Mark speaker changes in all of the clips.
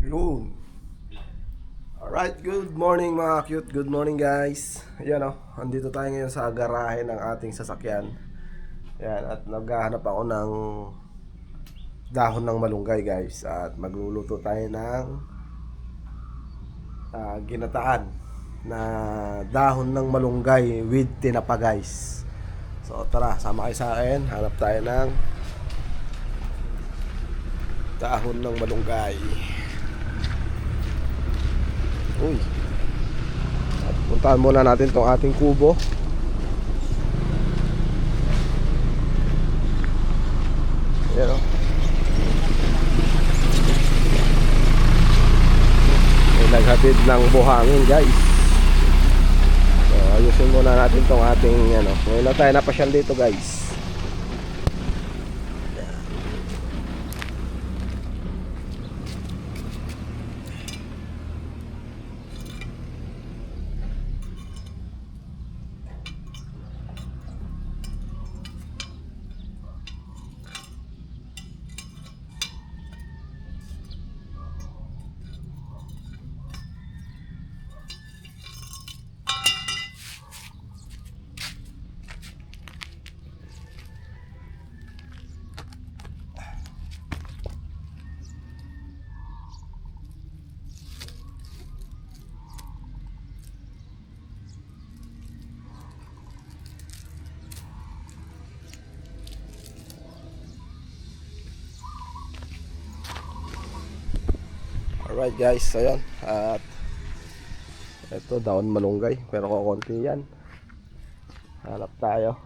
Speaker 1: Yun. Alright, good morning mga cute. Good morning guys. Ayan o, andito tayo ngayon sa garahe ng ating sasakyan. Ayan, at naghahanap ako ng dahon ng malunggay guys. At magluluto tayo ng ginataan na dahon ng malunggay with tinapa guys. So tara, sama kayo sa akin. Hanap tayo ng dahon ng malunggay. Uy. At puntahan muna natin tong ating kubo. Ayan o. May naghatid ng buhangin guys. So ayusin muna natin tong ating ngayon na tayo napasyal dito guys. Alright guys, ayan. At ito, daon malunggay. Pero kukunti yan. Hanap tayo.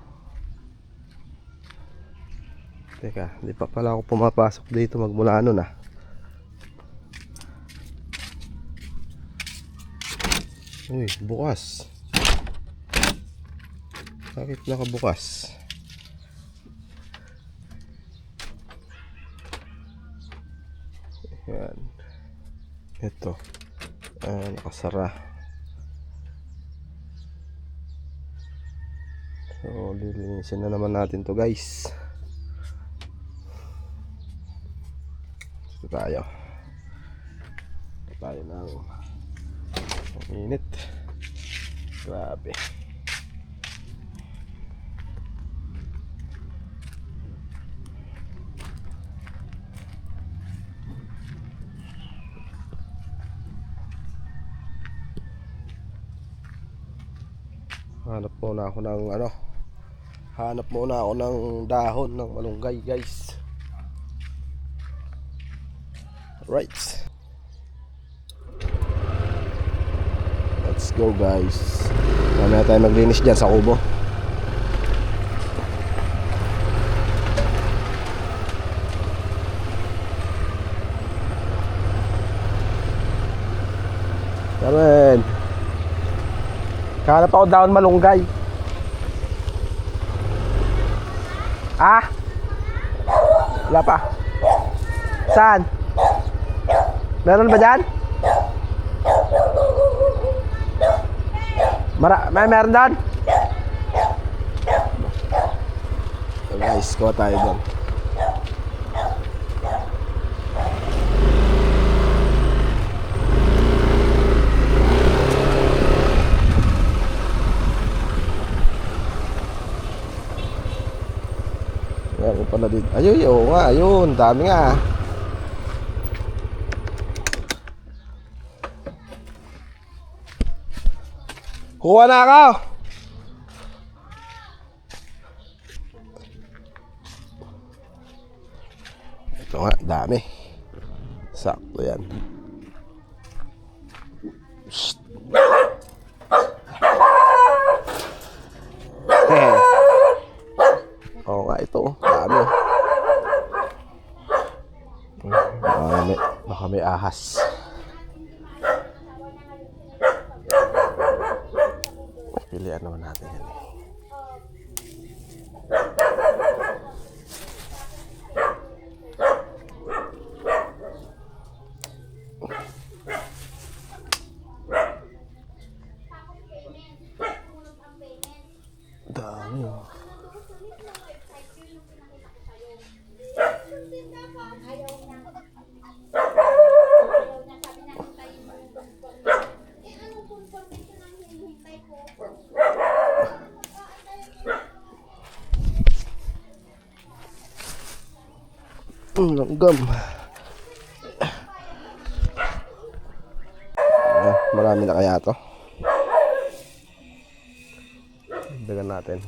Speaker 1: Teka, hindi pa pala ako pumapasok dito magmula ano na. Uy, bukas. Bakit nakabukas? Ayan. Ito nakasara. So lilinisin na naman natin to guys. Ito tayo ng init. Grabe. Hanap muna ako ng dahon ng malunggay guys. Right. Let's go guys. Mamaya tayo maglinis dyan sa kubo. Amen. Hanap ako dahon malunggay. Wala pa. Saan? Meron ba dyan? Meron doon? So guys, kuha tayo doon. Ayan pala dito. Ayun nga, ayun. Dami nga. Kuha na ako. Ito nga, dami. Sakto yan. Oo nga, ito. Dami. Baka may ahas. Pilihan naman natin yan. Dami. Langgam. Marami na kaya to. Dagan natin.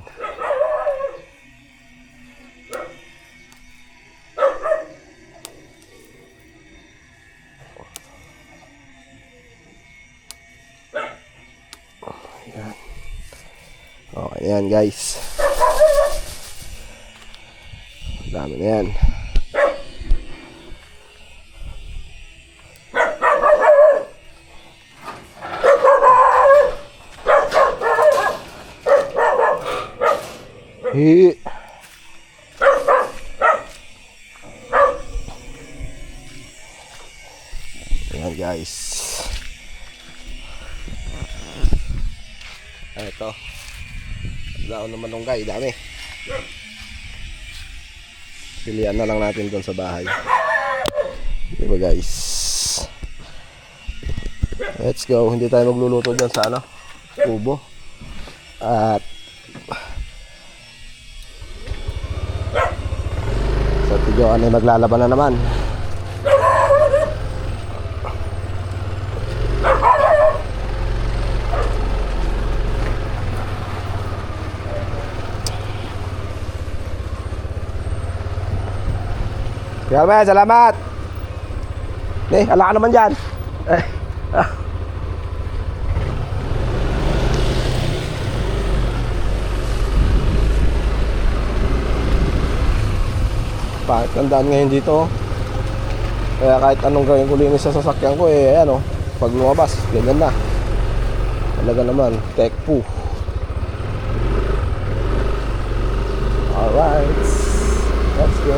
Speaker 1: Ayan. Okay, ayan guys. Dami na yan. Ayan guys. Ito. Daon ng malunggay, dami. Pilihan na lang natin doon sa bahay. Diba guys? Let's go. Hindi tayo magluluto dyan sa kubo. At sa Tijuan ay maglalaban na naman. Salamat, salamat. Ala ka naman dyan. Bakit tandaan ngayon dito? Kaya kahit anong gawin ko linis sa sasakyan ko ayan pag lumabas, ganyan na. Talaga naman, tech po. Alright, let's go.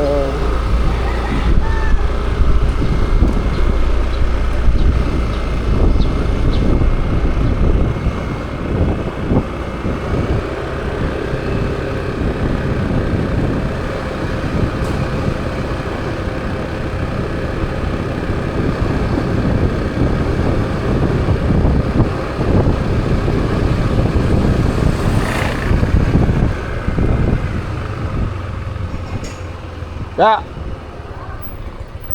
Speaker 1: Ya.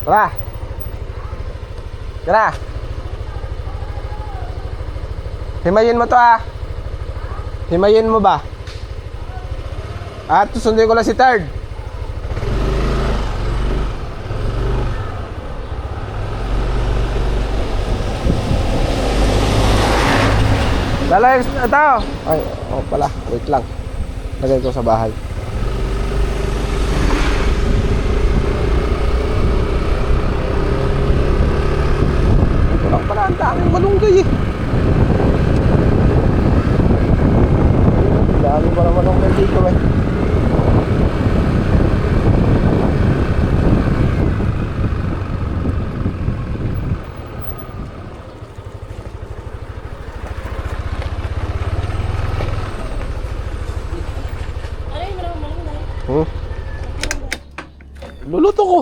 Speaker 1: Tara. Tara. Himayin mo to Himayin mo ba? At susundin ko lang si third. Lalay ito. Ay, pala. Wait lang. Lagay ko sa bahay. Ang daming malunggay dami pa naman malunggay dito Luluto ko.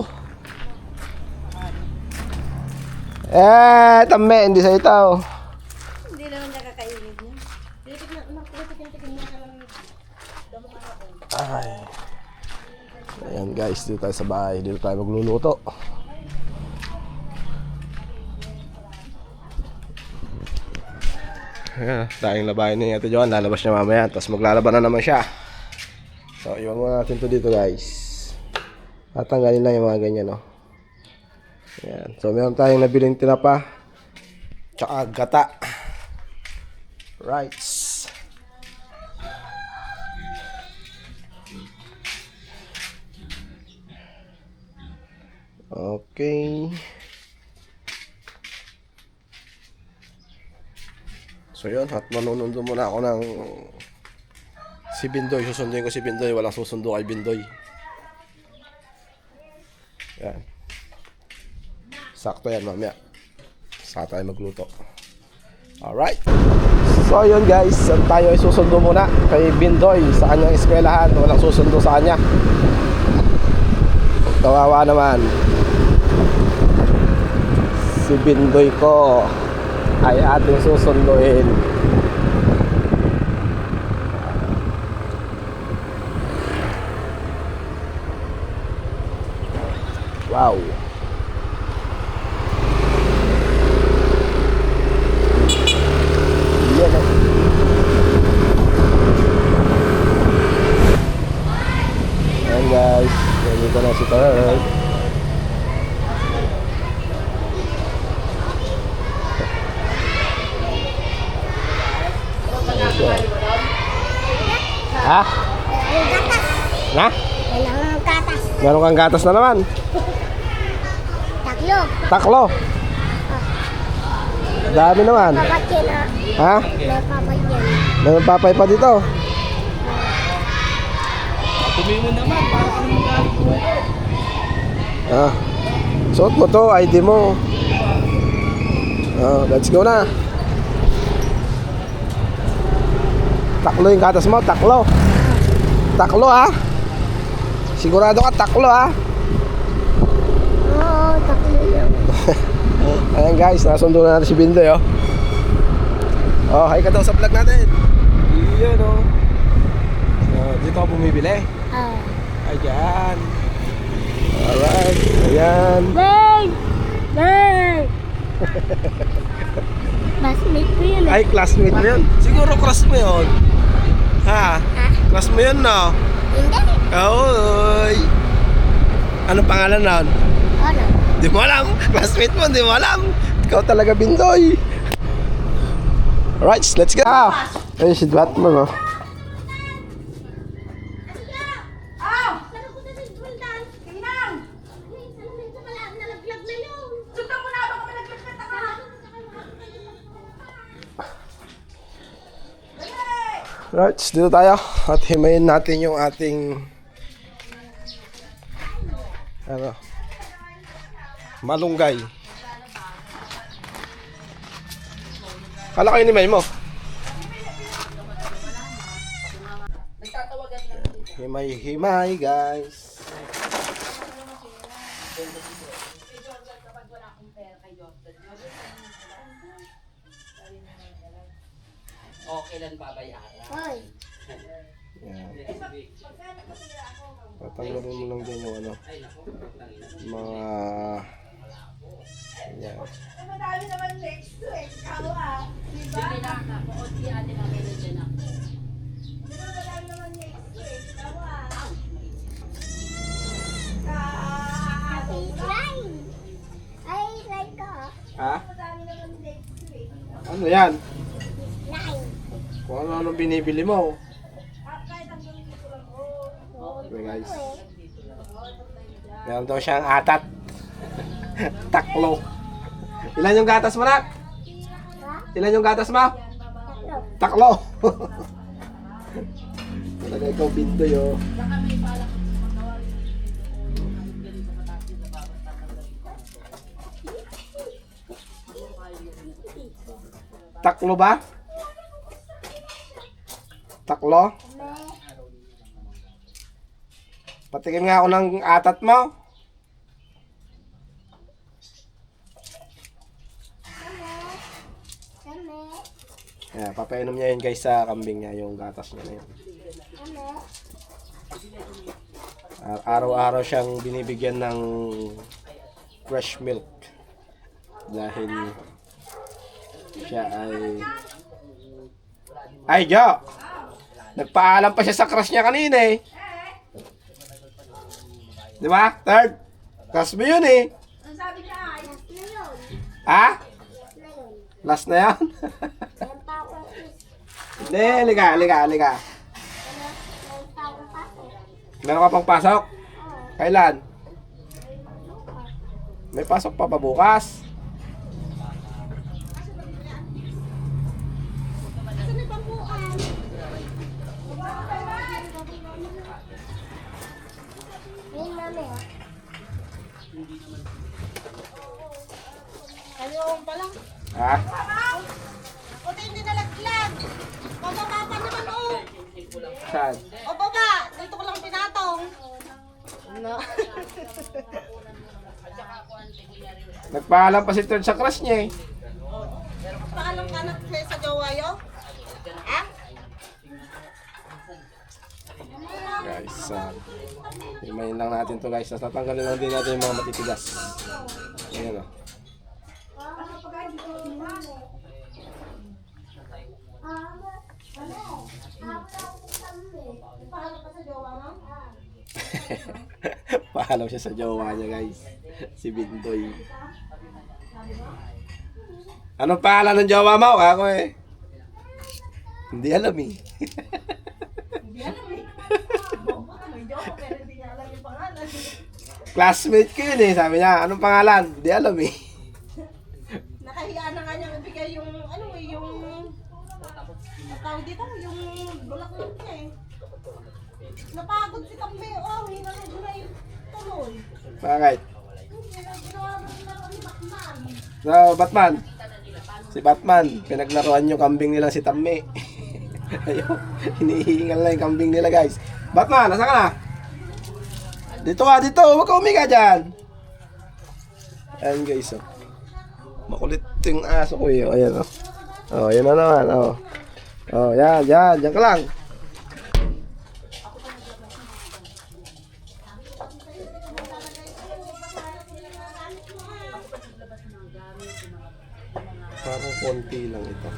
Speaker 1: Tame, hindi sa itaw.
Speaker 2: Hindi naman nakakainit niya.
Speaker 1: Ay. Ayan guys, dito tayo sa bahay. Dito tayo magluluto. Ayan, tayong labahin ni Ate Joan. Lalabas niya mamaya. Tapos maglalaban na naman siya. So, iwan muna natin to dito guys. Tatanggalin lang yung mga ganyan Ayan. So, meron tayong nabiling tinapa. Tsaka gata. Rice. Okay. So yun, at manunundo muna ako ng si Bindoy. Susundin ko si Bindoy. Walang susundo kay Bindoy. Yan. Sakto yan mamaya. Saka tayo magluto. Alright. So yun guys, tayo ay susundo muna kay Bindoy sa kanyang eskwelahan. Walang susundo sa kanya. Kawawa naman. Si Bindoy ko ay ating susunduin. Wow. Yan o. Ayan guys, nandito na si Third. Ha?
Speaker 2: Yung gatas.
Speaker 1: Na?
Speaker 2: Walang gatas.
Speaker 1: Meron kang gatas na naman.
Speaker 2: Taklo.
Speaker 1: Taklo. Dami naman.
Speaker 2: Papatyan na.
Speaker 1: Ha?
Speaker 2: May papatyan.
Speaker 1: May papay pa dito. Ah. Suot mo to, ID mo. Let's go na. Taklo yung gatas mo, taklo. Taklo ha. Sigurado ka taklo ha.
Speaker 2: Oo, taklo lang.
Speaker 1: Ayan guys, nasundo na natin si Bindoy oh. Oh, hi ka daw sa vlog natin. Iyon oh. Dito ako bumibili. Ayan. Alright, ayan.
Speaker 2: Bang! Bang! Classmate ko yun eh.
Speaker 1: Ay, classmate mo yun. Siguro crush mo yun. Ha? Crush mo yun no?
Speaker 2: Hindi.
Speaker 1: Oy. Anong pangalan nun?
Speaker 2: Ano?
Speaker 1: Di mo alam. Classmate mo, di mo alam. Ikaw talaga Bindoy. Alright, let's go. Ayun si Batman oh. Right, dito tayo at himayin natin yung ating malunggay. Kala kayo himay mo? Himay guys.
Speaker 3: Okay lang babayaran.
Speaker 2: Hoy.
Speaker 1: Yan. Tatanggalin mo lang dyan yung ano, mga yan.
Speaker 2: Madami naman next to eh. Kawa. Diba?
Speaker 3: Sige na, kaunti ate na meron dyan ako.
Speaker 2: Diba madami naman next to eh. Kawa. Happy line. Ay, like ka.
Speaker 1: Ha?
Speaker 2: Madami naman next to eh.
Speaker 1: Ano yan?
Speaker 2: Line.
Speaker 1: Kung ano binibili mo.
Speaker 2: Kahit ang gawin ko lang.
Speaker 1: Okay guys. Meron daw siyang atat. Taklo. Ilan yung gatas mo, nak? Ilan yung gatas mo? Taklo. Talaga ikaw Bindoy oh. Taklo ba? Taklo? Patikim nga ako ng atat mo. Yeah, papainom niya yun guys sa kambing niya, yung gatas niya na yun. Araw-araw siyang binibigyan ng fresh milk. Dahil siya ay Jo! Nagpaalam pa siya sa crush niya kanina eh. Di ba? Third. Crush mo yun eh.
Speaker 2: Ang sabi niya ay, last na yun.
Speaker 1: Ha?
Speaker 2: Last na yun.
Speaker 1: Last na yan?
Speaker 2: Meron pa akong kiss.
Speaker 1: Hindi, liga.
Speaker 2: Meron pa akong pasok.
Speaker 1: Meron ka pang pasok?
Speaker 2: Oo.
Speaker 1: Kailan? May pasok pa ba bukas?
Speaker 2: Saan na bang bukas? Ayun, mami ah. Ayun pa lang.
Speaker 1: Ha?
Speaker 2: Buti hindi nalaglag. Pababa pa naman oh.
Speaker 1: Saan?
Speaker 2: O baba, dito ko lang pinatong. Ano?
Speaker 1: Nagpaalam pa si Third sa crush niya eh.
Speaker 2: Paalam ka na sa jowa yo? Ha?
Speaker 1: Guys, Himayin lang natin to guys. Tapos tatanggalin lang din natin yung mga matitigas. Ayan o.
Speaker 2: Paano ka sa jowa mo?
Speaker 1: Paalam siya sa jowa niya guys. Si Bintoy. Anong pangalan ng jowa mo? Ako eh. Hindi alam eh.
Speaker 2: Hindi alam eh. May jowa pero hindi niya alam yung pangalan.
Speaker 1: Classmate ko yun eh. Sabi niya, anong pangalan? Hindi alam eh.
Speaker 2: Nakahiya na nga niyang ibigay yung ano eh, yung tawag dito, yung bulaklak niya eh. Napagod si Tambe, oh, hinanod na yung tuloy.
Speaker 1: Bakit?
Speaker 2: Ginawa mo na ni Batman.
Speaker 1: So, Batman. Si Batman. Pinaglaruan yung kambing nila si Tamme. Ayun. Hinihingal na yung kambing nila guys. Batman, nasa ka na? Dito ka, dito. Huwag ka umiga dyan. Ayan guys, oh. Makulit yung aso ko eh. Ayan, oh. Oh, yan na naman, oh. Oh, yan, yan. Diyan ka lang. Parang konti lang ito.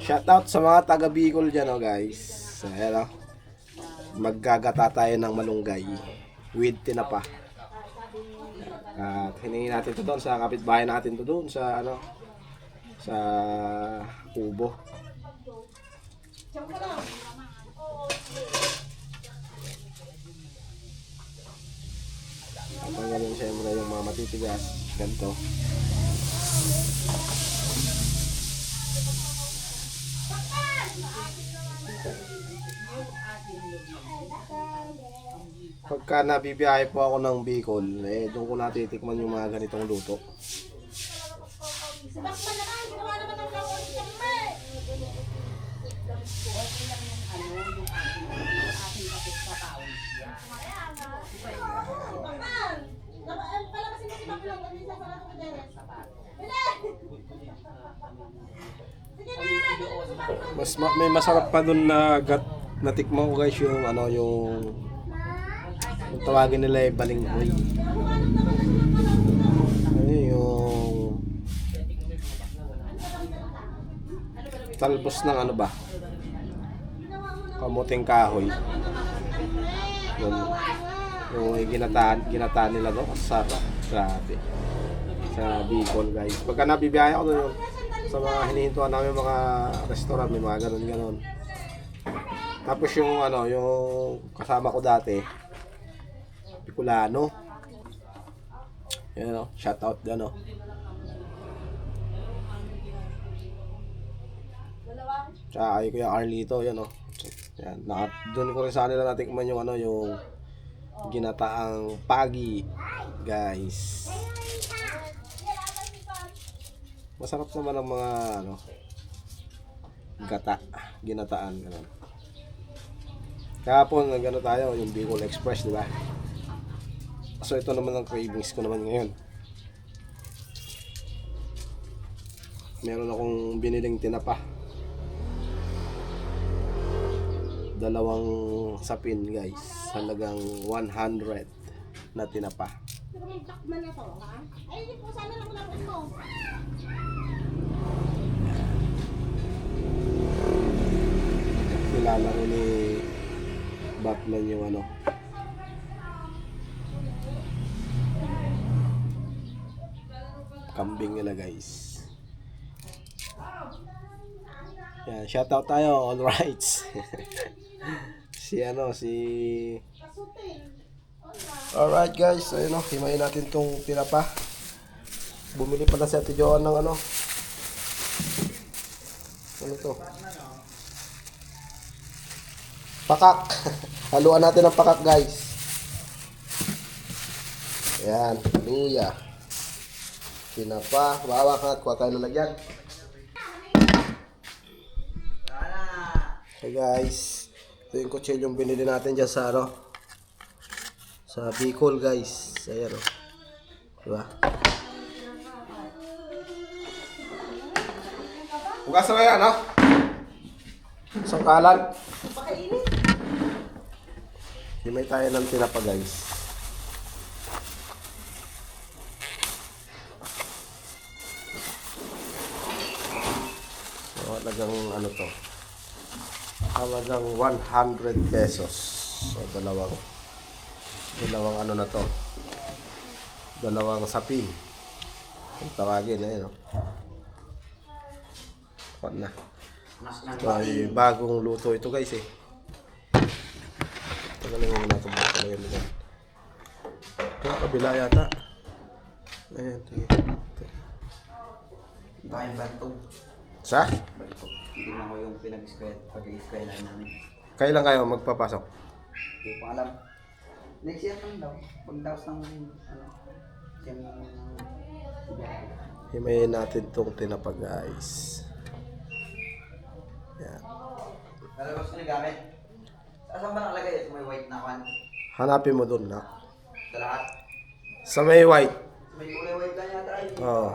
Speaker 1: Shoutout sa mga taga Bicol dyan, oh guys. Ayan, oh. Maggagata tayo ng malunggay with tinapa. At hiningin natin ito doon sa kapitbahay natin ito doon sa ano, sa kubo. At ganun siyempre yung mga matitigas. Ganito. Pagka nabibiyahe po ako ng Bicol, eh doon ko natitikman yung mga ganitong luto.
Speaker 2: Si Batman naman, ginawa naman ng lawon si Tambe. Batman! Palabasin mo si Batman, hindi siya para sa Dennis. Bili! Sige na, dali mo si Batman.
Speaker 1: May masarap pa doon na natikman ko guys yung ano yung tawagin nila ay balinghoy. Ano yung talbos ng ano ba? Kamuting kahoy. Yung ginataan nila doon. Sarap. Grabe. Sa Bicol guys. Pagka nabibiyahe ako doon sa mga hinihintuan namin mga restaurant, may mga ganun-ganun. Tapos yung ano, yung kasama ko dati, Bicolano. Yan o, shout out dyan o. Tsaka kay Kuya Arlito, yan o. Yan, doon ko rin sa nila natikman yung ano, yung ginataang pagi, guys. Masarap naman ang mga ano, ginataan, ganun. Kahapon, nagano tayo, yung Bicol Express, di ba? So ito naman ang cravings ko naman ngayon. Meron akong biniling tinapa. 2 sapin guys. Halagang 100 na tinapa.
Speaker 2: Pero may Batman na to, ha? Ay, hindi po sana lang ulang mo.
Speaker 1: Kilala ko ni Batman yung ano. Kambing nila guys. Yan, shoutout tayo, all rights. si Alright guys, ayun o, himayin natin tong tinapa. Bumili pala si Ate Joan ng ano. Ano to? Pakak. Haluan natin ang pakak guys. Ayan, luya. Tinapa, bawa ka at kuha tayo lalagyan. Hey guys, ito yung kutselyong binili natin dyan sa ano, sa Bicol guys. Ayan o, diba? Hugasan mo yan, no? Isang kalan.
Speaker 2: Pakainit.
Speaker 1: Himay tayo ng tinapa guys. So halagang ano to? Halagang 100 pesos. So dalawang ano na to? Dalawang sapin. Ang tawagin na yun. Kuwan na. So, ay bagong luto ito guys eh. Tagaling mo na ito ba? Tagaling mo na. Ito kabila yata. Ayan.
Speaker 4: Tayong bantog.
Speaker 1: Sa?
Speaker 4: Bantog. Tingnan ko yung pag-i-eskwela namin.
Speaker 1: Kailan kayo magpapasok?
Speaker 4: Hindi ko alam. Next year lang daw. Pagdaos ng ano. Siyang
Speaker 1: Himayin natin tong tinapa guys. Yan.
Speaker 4: Nalabas ko na gamit. Saan ba nakalagay ito? May white na kan?
Speaker 1: Hanapin mo dun na.
Speaker 4: Sa lahat?
Speaker 1: Sa may white.
Speaker 4: May kulay white lang yata ay.
Speaker 1: Oo.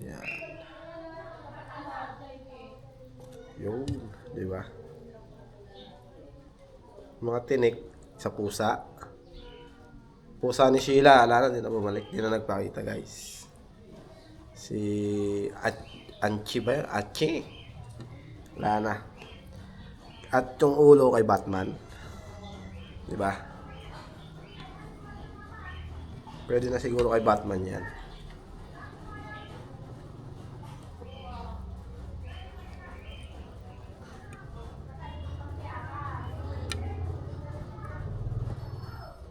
Speaker 1: Yan. Yun. Di ba? Mga tinik sa pusa. Pusa ni Sheila. Ala na, hindi na bumalik. Hindi na nagpakita guys. Si Anchi ba yun? Achi. Wala na. At yung ulo kay Batman. Di ba? Pwede na siguro kay Batman yan.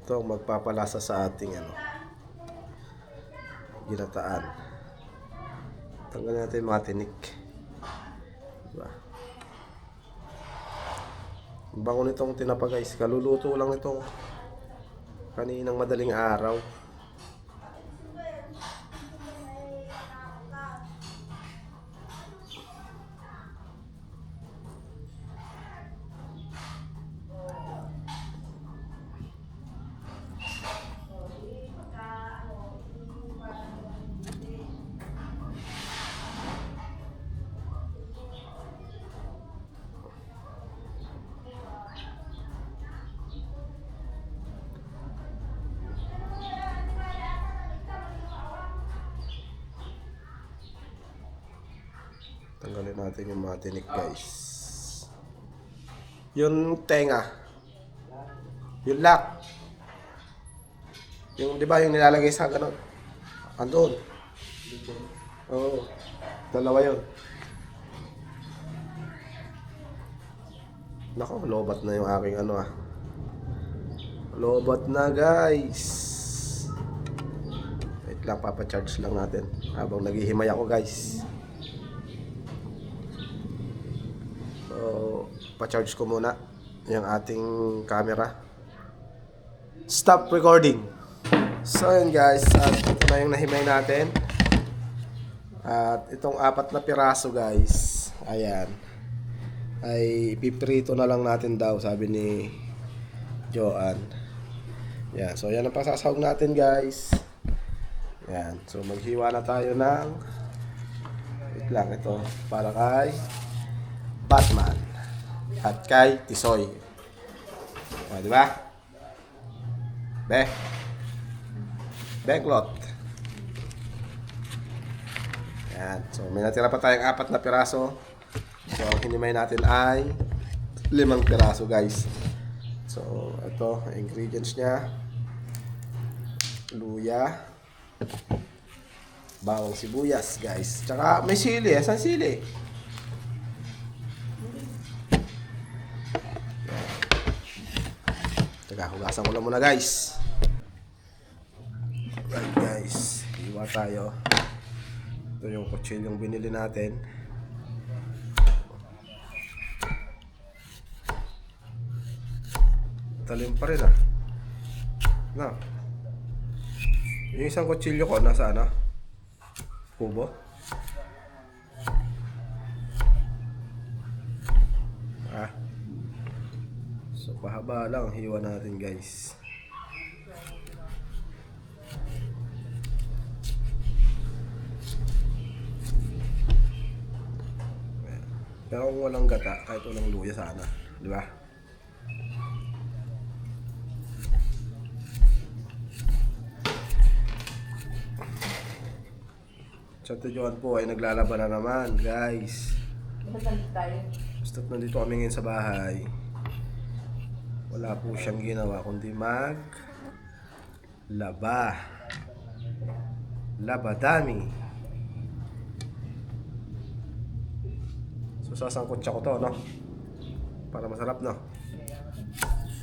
Speaker 1: Ito ang magpapalasa sa ating ano, ginataan. Tanggalin natin yung mga tinik. Diba? Ang bango nitong tinapa guys. Kaluluto lang nitong kaninang madaling araw. Tanggalin natin yung mga tinik guys. Yung tenga. Yung lock. Yung di ba yung nilalagay sa ganun. Andun. Oo. Dalawa yun. Nako, lobat na yung aking ano ah. Lobat na guys. Wait lang, papacharge lang natin habang naghihimay ako guys. So, pa-charge ko muna yung ating camera. Stop recording. So yun guys, at ito na yung nahimay natin. At itong 4 na piraso guys, ayan, ay ipiprito na lang natin daw, sabi ni Joanne. Yan, so yan ang pasasahog natin guys. Yan, so maghiwa na tayo ng, wait lang, ito para kay Batman at kay Tisoy. O, di ba? Benglot. Yan. So, may natira pa tayong 4 na piraso. So, ang hinimay natin ay 5 piraso, guys. So, ito, ingredients niya. Luya. Bawang sibuyas, guys. Tsaka, may sili. Saan sili? Hugasan ko lang muna guys. Right guys, iwa tayo. Ito yung kutsilyong binili natin. Talim pa rin ah. No. Yung isang kutsilyo ko nasa ano? Kubo. Ah. So, pahaba lang hiwa natin guys. Pero kung walang gata, kahit walang luya sana. Di ba? Sa Johan po ay naglalaban na naman, guys. Basta't nandito kami ngayon sa bahay. Wala po siyang ginawa kundi laba. Labadami. So sasangkot siya ko to, no? Para masarap, no?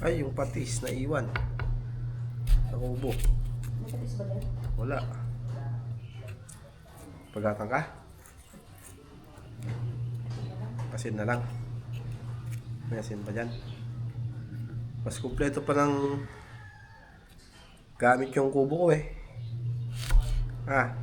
Speaker 1: Ay, yung patis na iwan. Sa kubo. Wala. Pagatan ka? Asin na lang. May asin pa dyan. Mas kumpleto pa ng gamit yung kubo ko eh. Ah.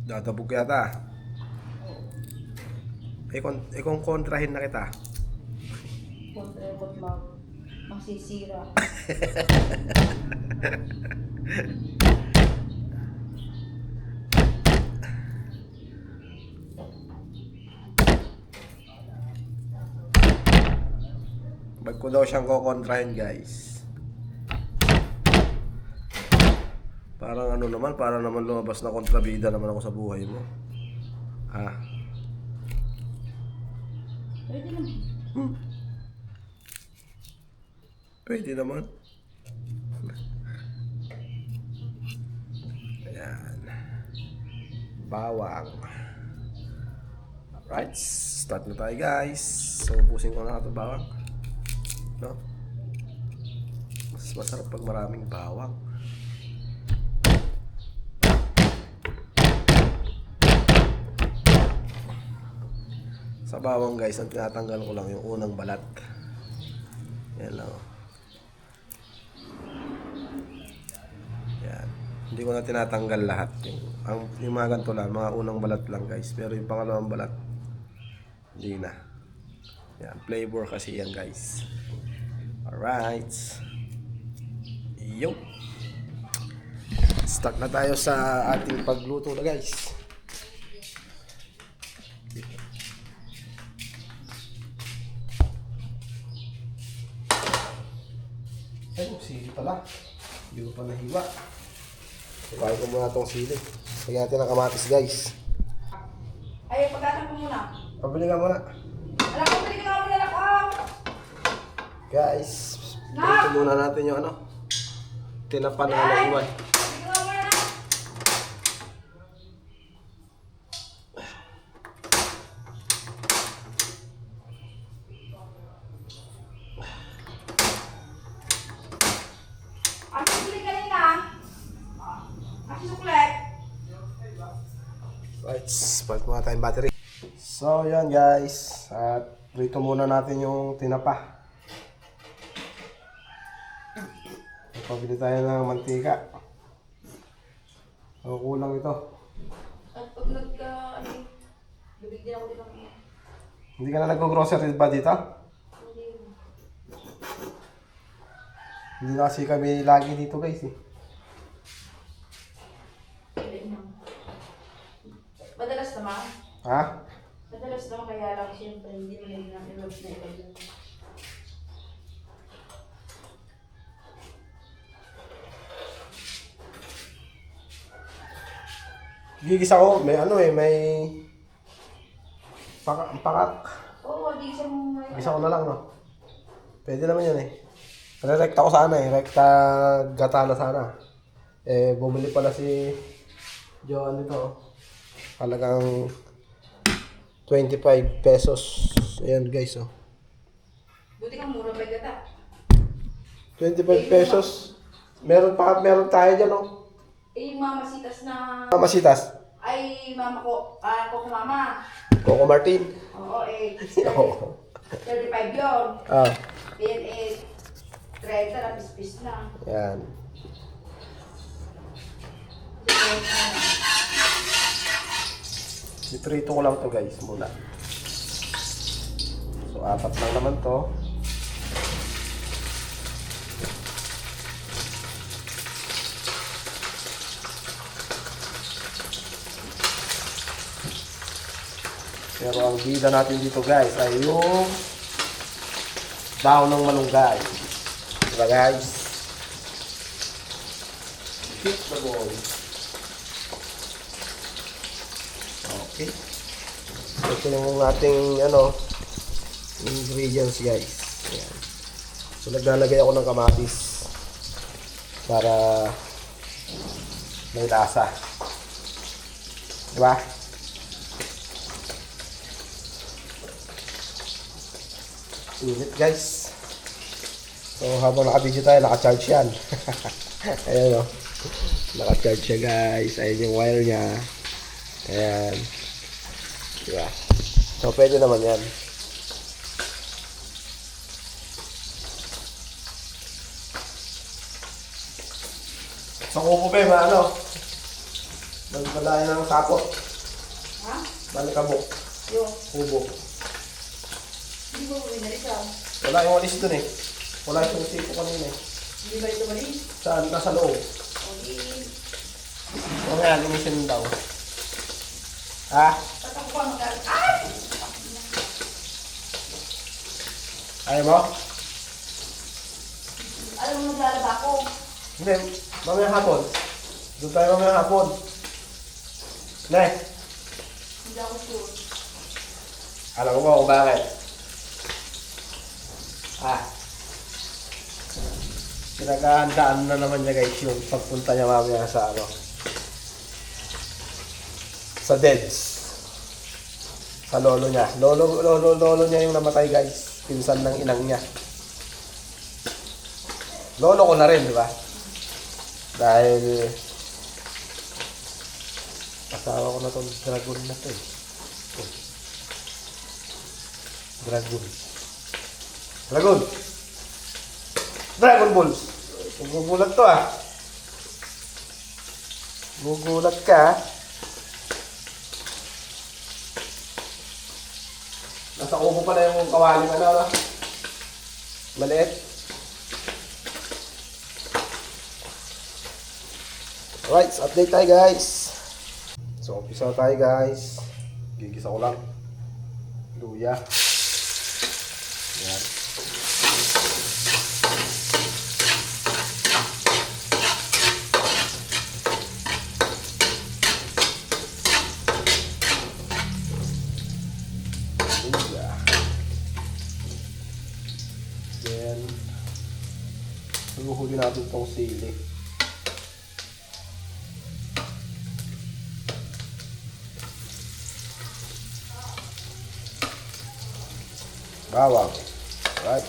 Speaker 1: Dadabog yata. Kung kontrahin na kita.
Speaker 2: Kontrabot masisira. Ba't ko daw siyang kukontrahin, guys? Parang ano naman, para naman lumabas na kontrabida naman ako sa buhay mo. Ah. Pwede naman.
Speaker 1: Pwede naman. Ayan. Bawang. Alright, start na tayo, guys. So, ubusin ko na ito bawang. No? Mas masarap pag maraming bawang. Sa bawang, guys, ang tinatanggal ko lang yung unang balat. Yan lang. Yan. Hindi ko na tinatanggal lahat. Yung mga ganito lang, mga unang balat lang, guys. Pero yung pangalawang balat, hindi na. Yan, flavor kasi yan, guys. Alright. Yo. Start na tayo sa ating pagluto na, guys. Ay, sili pala. Hindi ko pa nahiwa. Ibahin ko muna itong sili. Lagyan natin ng kamatis, guys.
Speaker 2: Ay, pagkatan mo muna.
Speaker 1: Pabili ka muna.
Speaker 2: Alam ko, pwede ka muna lang ako.
Speaker 1: Guys, ito muna natin yung ano. Tinapa na naiwan.
Speaker 2: Pwede ka muna lang. Ang sukli kanina. Ang sukli.
Speaker 1: Right, palit muna tayong battery. So, yan guys. At rito muna natin yung tinapa. Pabili tayo ng mantika. Ang kulang ito.
Speaker 2: At pag bibigyan ako dito.
Speaker 1: Hindi ka na nag-grocery ba dito? Hindi na kasi kami lagi dito, guys eh.
Speaker 2: Madalas naman.
Speaker 1: Ha?
Speaker 2: Madalas naman kaya lang siyempre hindi mo na ilog na ilog.
Speaker 1: Gigisa ko, may ano eh, may pakak.
Speaker 2: Oo, di siya mo may...
Speaker 1: Gisa ko na lang, no? Pwede naman yan eh. Rekta ko sana eh, rekta gata na sana. Eh, bumili pala si Johan nito. Halagang 25 pesos. Ayan guys, oh.
Speaker 2: Buti kang mura pa gata.
Speaker 1: 25 pesos. Meron tayo dyan, oh.
Speaker 2: Eh, yung mamasitas na...
Speaker 1: Masitas.
Speaker 2: Ay, mama ko. Ako ko mama.
Speaker 1: Coco Martin.
Speaker 2: Oo, eh.
Speaker 1: Oo.
Speaker 5: 35 yun.
Speaker 1: Ah,
Speaker 5: Yan eh, 30 na pispis na.
Speaker 1: yan. Iprito ko lang to guys muna. So, 4 lang naman to. Pero ang bida natin dito guys ay yung dahon ng malunggay. Diba guys? Hit the ball. Okay. Ito yung ating ingredients guys. Ayan. So naglalagay ako ng kamatis para may lasa. Diba? Init guys. So habang naka-video tayo, naka-charge yan. Ayan o. Naka-charge siya guys. Ayan yung wire niya. Ayan. Diba? So pwede naman yan. Sa kubo ba yung Magpalayan ng sapot.
Speaker 5: Ha?
Speaker 1: Balikabok.
Speaker 5: Yung,
Speaker 1: Kubo.
Speaker 5: hindi mo pinalikaw.
Speaker 1: Wala yung walis dun eh. Wala yung sipo kanina eh.
Speaker 5: Hindi ba ito mali?
Speaker 1: Saan? Nasa loob.
Speaker 5: O di,
Speaker 1: Mamaya, linisin daw. Ha?
Speaker 5: tatakbo ka mag- Ay!
Speaker 1: Ayaw mo?
Speaker 5: Alam mo, naglalaba ko.
Speaker 1: Hindi. Mamaya hapon. Doon tayo mamaya hapon. Ne,
Speaker 5: Hindi ako sure.
Speaker 1: alam mo ba kung bakit? Pinaghahandaan na naman niya guys yung pagpunta niya mamaya sa sa Deads. Sa lolo niya. Lolo niya yung namatay guys. Pinsan ng inang niya. Lolo ko na rin, di ba? Dahil asawa ko na tong dragon na to eh. Oh. Dragon. Dragon! Dragon Balls! Gugulat to ah. Gugulat ka ah. Nasa ubo pala yung kawaling maliit. Alright, so update tayo guys. So, umpisa tayo guys. Gigisa ko lang. Luya. Yan. Luya. Then, huhuli natin itong sili. Bawang. Right.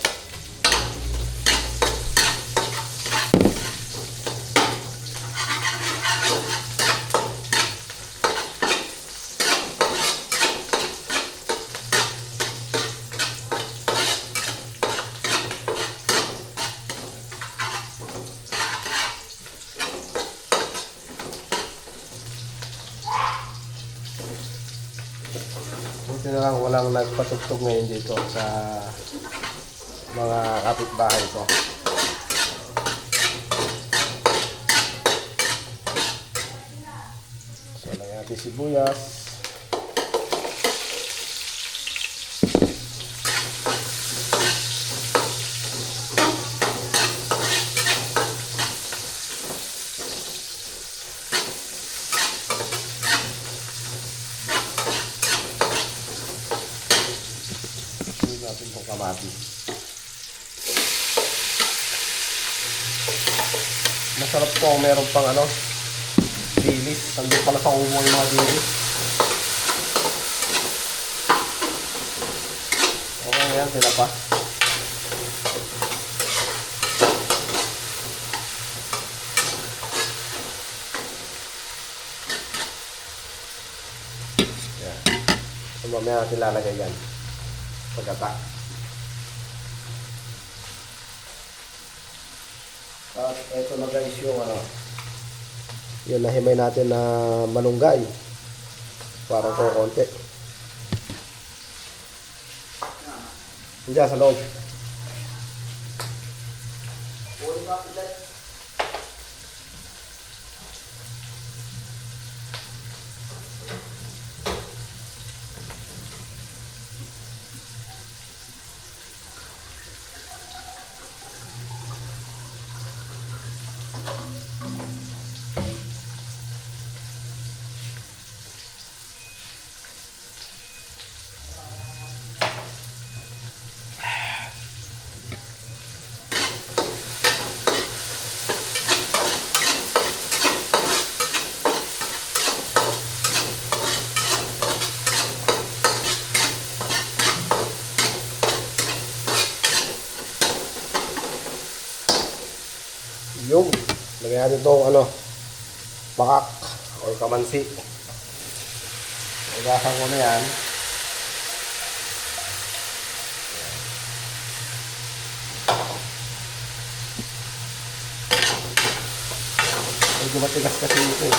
Speaker 1: Buti na lang walang nagpatugtog ngayon dito sa mga kapitbahay ko. So, lagyan natin sibuyas. Lagyan natin itong kamatis. Masarap po kung meron pang dilis. Nandun pala sa umo yung mga dilis. Okay yan, sila pa. Yan. So mamaya natin lalagay yan. Pagkata. At ito na guys yung ano, yun nahimay natin na malunggay. Parang ko konti. Diyan sa loob. Yung lagyan natin itong ano, bakak or kamansi. Ugasan ko na yan. Medyo matigas kasi ito eh.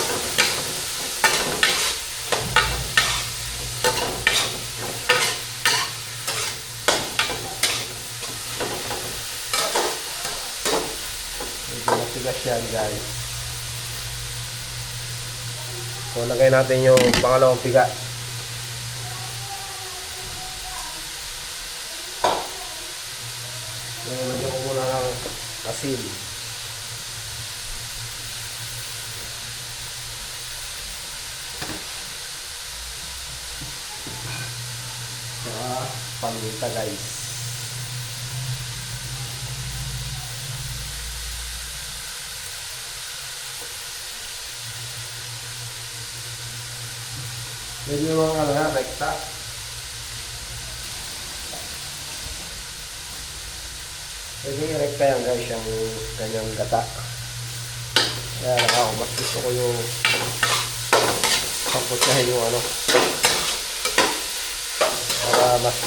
Speaker 1: Matigas yan guys. So lagay natin yung pangalawang piga. Lagyan ko muna ng asin. Paminta guys. Medyo yung ano nga, rekta. Medyo yung rekta yan guys, yung ganyang gata. Kaya lang ako, mas gusto ko yung pagputsahin yung ano, para mas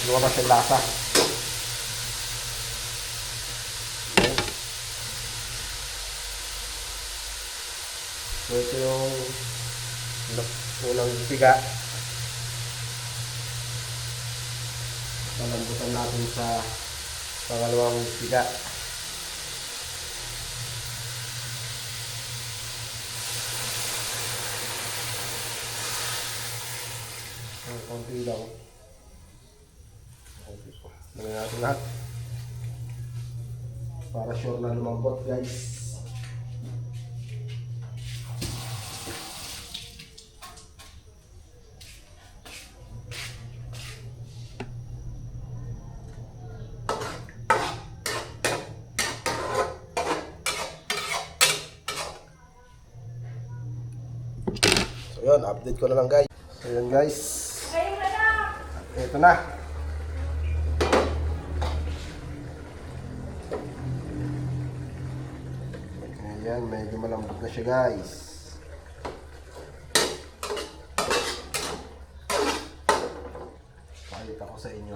Speaker 1: lumabas yung lasa. So ito yung unang piga. Palambutan natin sa pangalawang piga. Ang konti lang. Lagyan natin lahat para sure na lumambot guys. So yun, update ko na lang guys. So yun guys, ito na. Ayan, medyo malambot na siya guys. Pakita ko sa inyo.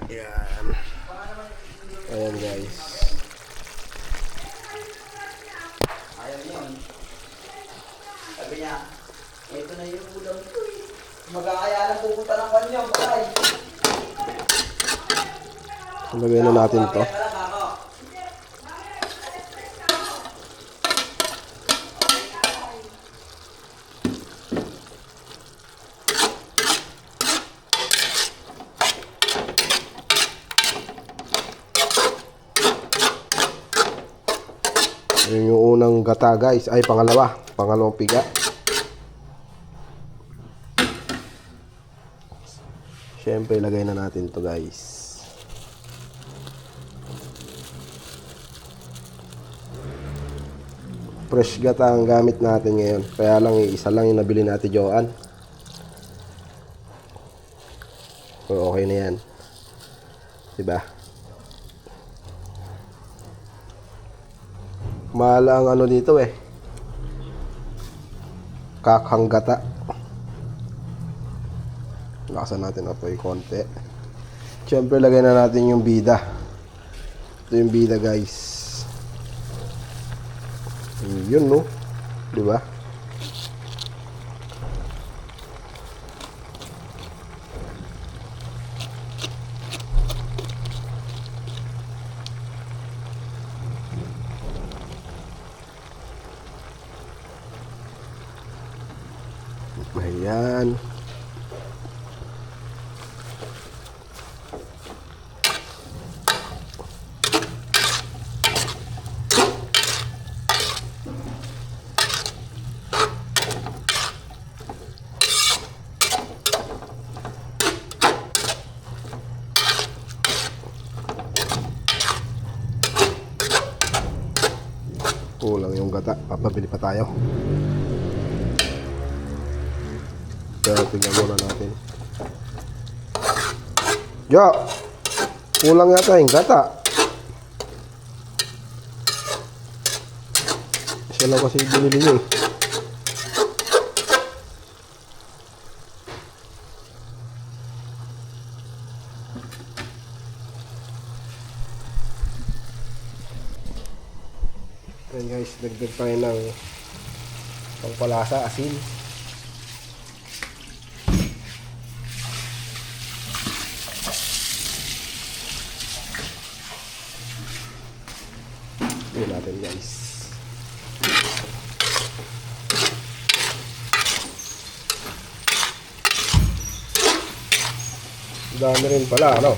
Speaker 1: Ayan. Ayan guys.
Speaker 4: Ayaw niya yun. Sabi niya, ito na yung ulam ko eh. Mag-aaya lang pupunta ng kanya, bakay.
Speaker 1: Lagyan na natin to. Yun yung unang gata guys. Ay, pangalawang piga. Siyempre, ilagay na natin to guys. Fresh gata ang gamit natin ngayon. Kaya lang, isa lang yung nabili natin Joanne. So, okay na yan. Diba? Mahal ang ano dito eh. Kakanggata. Lakasan natin apoy konti. Siyempre, lagay na natin yung bida. Ito yung bida, guys. Yun, no? Diba? Ayan. Kulang yung gata. Papabili pa tayo. Pero tingnan muna natin. Jo! Kulang yata yung gata. Siya lang kasi binili niyo eh. Ayan guys, dagdag tayo ng pangpalasa, asin. Yun natin guys. Dami rin pala, ano?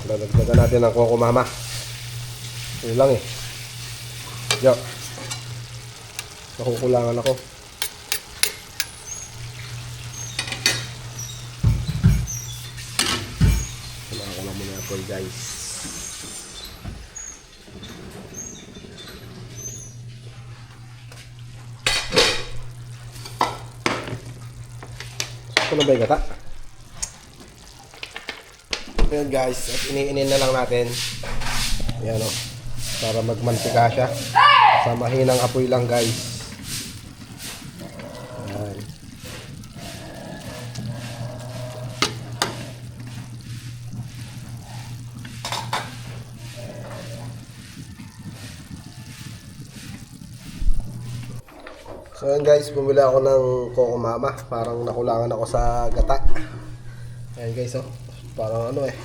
Speaker 1: Dadagdagan natin ng Coco Mama. Yun lang eh. Yo. Nakukulangan ako. Kulangan ko lang muna ako guys. Ito na ba yung gata? Ayan guys, at iniinin na lang natin. Ayan o, para magmantika siya. Sa mahinang apoy lang guys. Ayan. So ayan guys, bumili ako ng Coco Mama. Parang nakulangan ako sa gata. Ayan guys oh. Parang ano eh.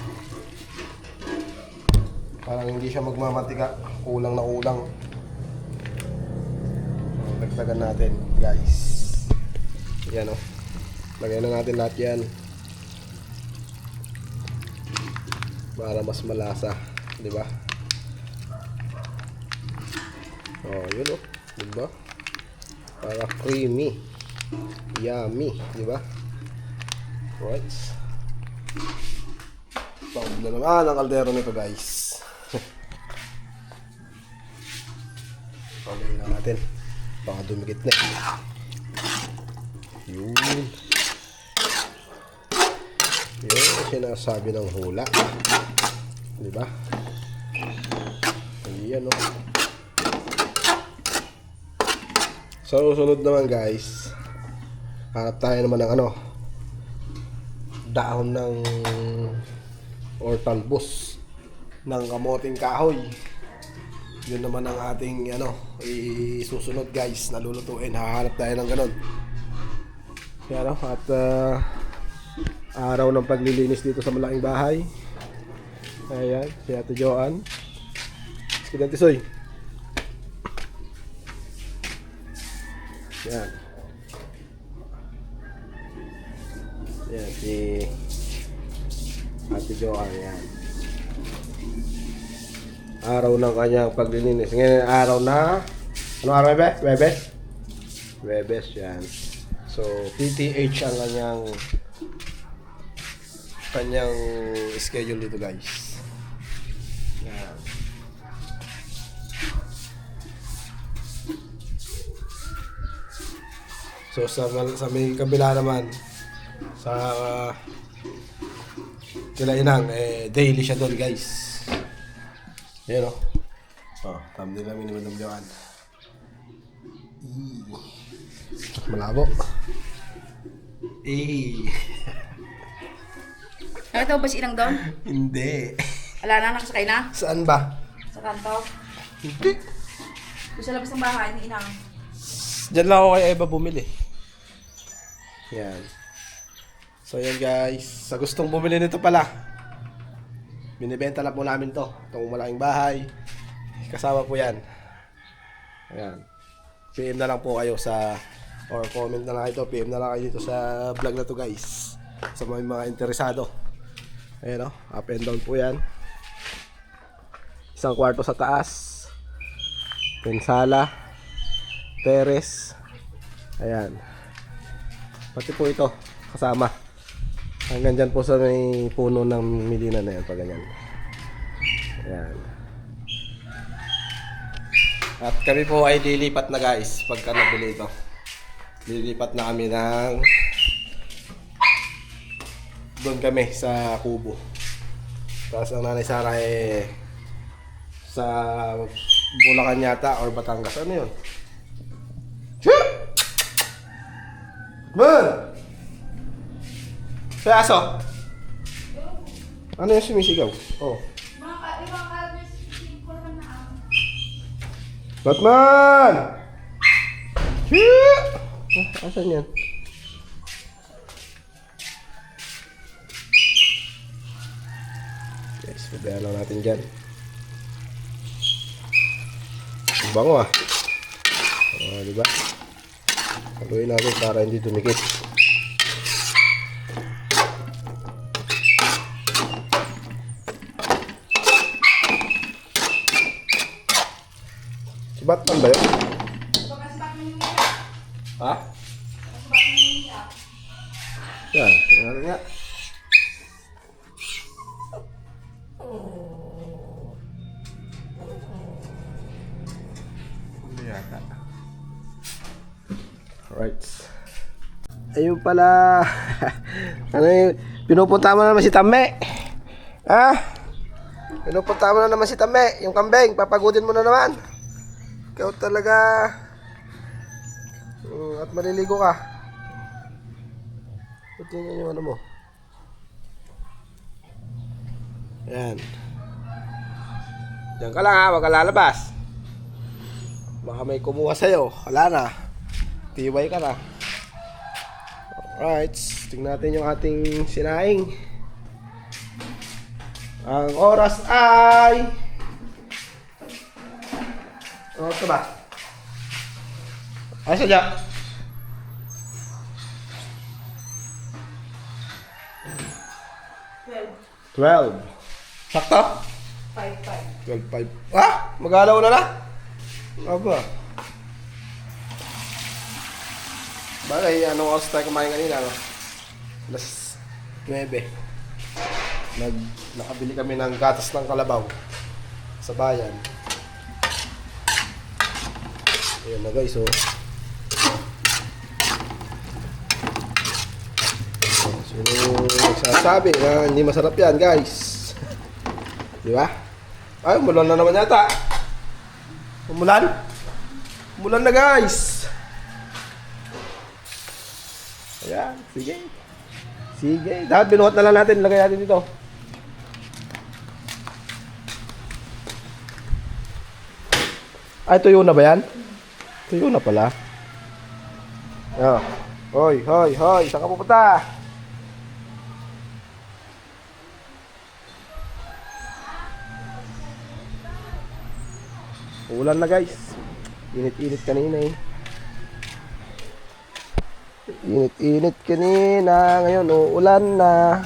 Speaker 1: Parang hindi siya magmamantika. Kulang na kulang. So, dagdagan natin guys. Yan o. Lagyan na natin lahat yan. Para mas malasa. Diba? Oh, yun o. Diba? Para creamy. Yummy. Diba? Right. Pagod na naman ang kaldero nito guys. Pagod na natin. Baka dumikit na eh. Yun. Yun sinasabi ng hula. Diba? Ayan o. Sa susunod naman guys, hanap tayo naman ng ano, dahon ng or talbos ng kamoting kahoy. Yun naman ang ating ano isusunod guys, nalulutuin. Hahanap tayo ng ganun. Yan, at araw ng paglilinis dito sa malaking bahay. Ayan, si Ate Joanne. Si Dante Soy. Yan. Yan, si Ate Joanne, yan. Araw ng kanyang paglilinis. Ngayon, araw na... Ano araw, Bebe? Webes? Webes, yan. So, PTH ang kanyang schedule dito, guys. Yan. So, sa may kabila naman, sa kila Inang, daily siya doon guys. Yan o. Oh, thumbnail namin ni Madam Joanne. Malabo.
Speaker 5: Nakita mo ba si Inang doon?
Speaker 1: Hindi.
Speaker 5: Wala na, nakasakay na?
Speaker 1: Saan ba?
Speaker 5: Sa kanto?
Speaker 1: Hindi.
Speaker 5: Doon sa labas ng bahay ni Inang.
Speaker 1: Diyan lang ako kay Eva bumili. Yan. So yan guys, sa gustong bumili nito pala, binibenta lang po namin to. Itong malaking bahay. Kasama po yan. Ayan. PM na lang po kayo sa, or comment na lang ito, PM na lang kayo dito sa vlog na to guys. Sa mga interesado. Ayan o, up and down po yan. Isang kwarto sa taas. Pensala. Teres. Ayan. Pati po ito, kasama. Hanggang dyan po sa may puno ng milina na yan, pag ganyan. Ayan. At kami po ay lilipat na guys, pagka nabili ito. Lilipat na kami ng doon kami sa Kubo. Tapos ang nanay Sara sa Bulacan yata or Batangas. Ano yun? Shoot! Man! Sa aso? Ano yung sumisigaw? Oh. Batman! Shoot! Asan yan? Yes, pabayaan lang natin dyan. Ang bango ah. Diba? Haluin natin para hindi dumikit. Si Batman ba yun? Ha? Yan, tingnan natin nga. Hindi yata. Alright. Ayun pala. Ano yun? Pinupunta mo na naman si Tame. Ha? Pinupunta mo na naman si Tame. Yung kambing, papagutin mo na naman. Ikaw talaga. At maliligo ka. Ito yung ano mo. Ayan. Diyan ka lang ha, wag ka lalabas. Baka may kumuha sa'yo. Wala na. Tiway ka na. Alright, tingnan natin yung ating sinaing. Ang oras ay... Ano ito ba? Ay, sadya. 12. Sakto?
Speaker 5: 5-5.
Speaker 1: 12.5. Ah! Mag-alaw na na? Aba. Bagay, anong oras tayo kumain kanina, no? Alas 9. Nakabili kami ng gatas ng kalabaw sa bayan. Ayan na guys, oh. Sino nagsasabi na hindi masarap yan, guys? Di ba? Ay, umulan na naman yata. Umulan? Umulan na, guys. Ayan, sige. Sige. Dapat binuhat na lang natin. Lagay natin dito. Ay, tuyo na ba yan? Tuyo na pala. Ah. Hoy, hoy, hoy. Saan ka pupunta? Ulan na guys. Init-init kanina eh. Init-init kanina. Ngayon uulan na.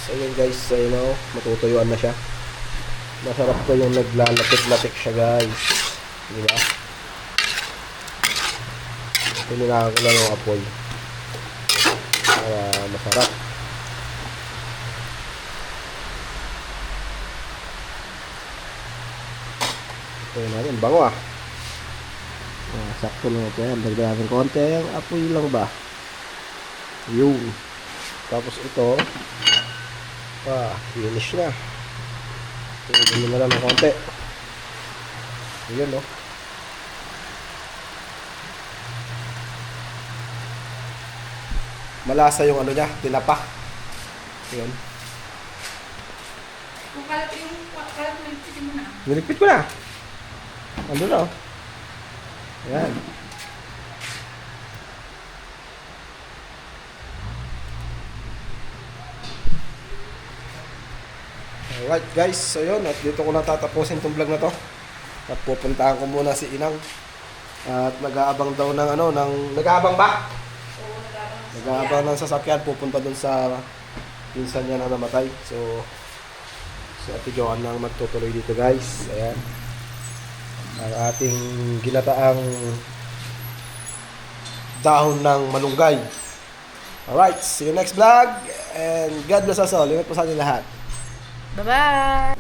Speaker 1: So yun guys, matutuyuan na siya. Masarap to yung naglalapit-lapit siya guys. Diba? Pininaka ko lang yung apoy. Para masarap. Ito yun natin, bango ah. Sakto lang ito yan. Dagdagan konti. Ang apoy lang ba? Yung. Tapos ito, finish na. Tignan mo na lang ng konti. Ayan, no? Malasa yung ano niya, tinapa. Ayan.
Speaker 5: Kung kalat mo yung pitin mo na.
Speaker 1: Niligpit ko na. Ando na, oh. Ayan. Alright guys, so yun, at dito ko na tatapusin itong vlog na to. At pupuntahan ko muna si Inang. At nag-aabang daw ng ano, nag-aabang ba?
Speaker 5: Oo, nagabang.
Speaker 1: Nag-aabang ng sasakyan, pupunta dun sa pinsan niya na namatay. So, si Ate Joanna ang magtutuloy dito guys. Ayan. Ang ating ginataang dahon ng malunggay. Alright, see you next vlog. And God bless us all. Ingat po sa ating lahat.
Speaker 5: Bye-bye!